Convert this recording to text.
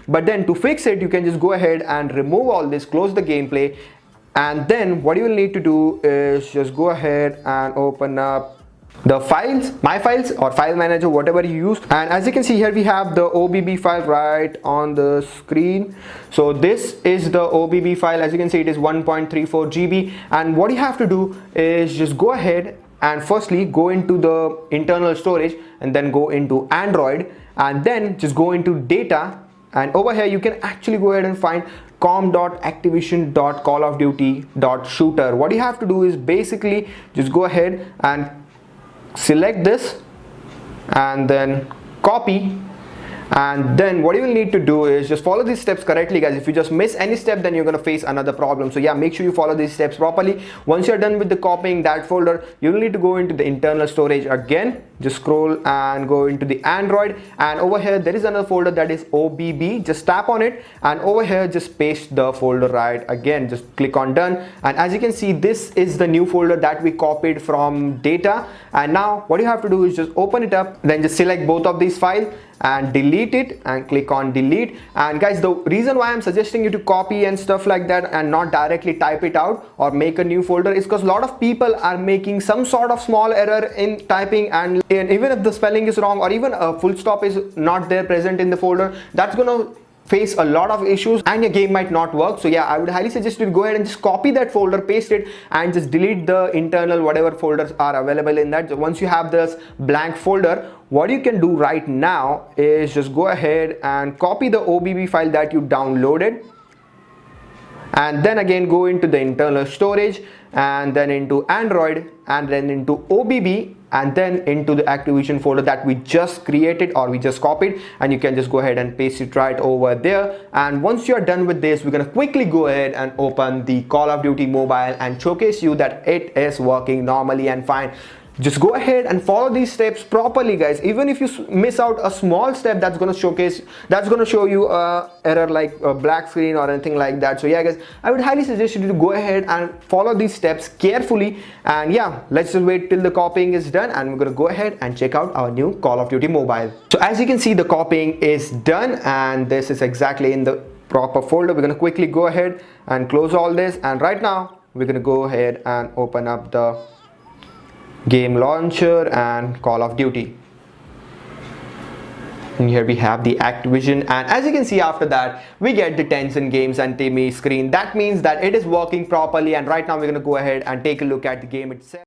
But then to fix it, you can just go ahead and remove all this, close the gameplay, and then what you will need to do is just go ahead and open up the files, my files or file manager, whatever you use. And as you can see here, we have the OBB file right on the screen. So this is the OBB file. As you can see, it is 1.34 GB. And what you have to do is just go ahead and firstly go into the internal storage, and then go into Android, and then just go into data. And over here you can actually go ahead and find com.activision.callofduty.shooter. What you have to do is basically just go ahead and select this and then copy, and then what you will need to do is just follow these steps correctly, guys. If you just miss any step, then you're going to face another problem. So yeah, make sure you follow these steps properly. Once you're done with the copying that folder, you will need to go into the internal storage again. Just scroll and go into the Android, and over here there is another folder that is OBB. Just tap on it, and over here just paste the folder right again. Just click on done, and as you can see, this is the new folder that we copied from data. And now what you have to do is just open it up, then just select both of these files and delete it, and click on delete. And guys, the reason why I'm suggesting you to copy and stuff like that and not directly type it out or make a new folder is because a lot of people are making some sort of small error in typing, and even if the spelling is wrong or even a full stop is not there present in the folder, that's gonna face a lot of issues and your game might not work. So yeah, I would highly suggest you to go ahead and just copy that folder, paste it, and just delete the internal whatever folders are available in that. So once you have this blank folder, what you can do right now is just go ahead and copy the OBB file that you downloaded, and then again go into the internal storage, and then into Android, and then into OBB, and then into the Activision folder that we just created or we just copied, and you can just go ahead and paste it right over there. And once you're done with this, we're gonna quickly go ahead and open the Call of Duty Mobile and showcase you that it is working normally and fine. Just go ahead and follow these steps properly, guys. Even if you miss out a small step, that's going to show you a error like a black screen or anything like that. So yeah, guys, I would highly suggest you to go ahead and follow these steps carefully. And yeah, let's just wait till the copying is done, and we're going to go ahead and check out our new Call of Duty Mobile. So as you can see, the copying is done, and this is exactly in the proper folder. We're going to quickly go ahead and close all this, and right now we're going to go ahead and open up the game launcher and Call of Duty. And here we have the Activision, and as you can see, after that we get the Tencent Games and Timmy screen. That means that it is working properly, and right now we're going to go ahead and take a look at the game itself.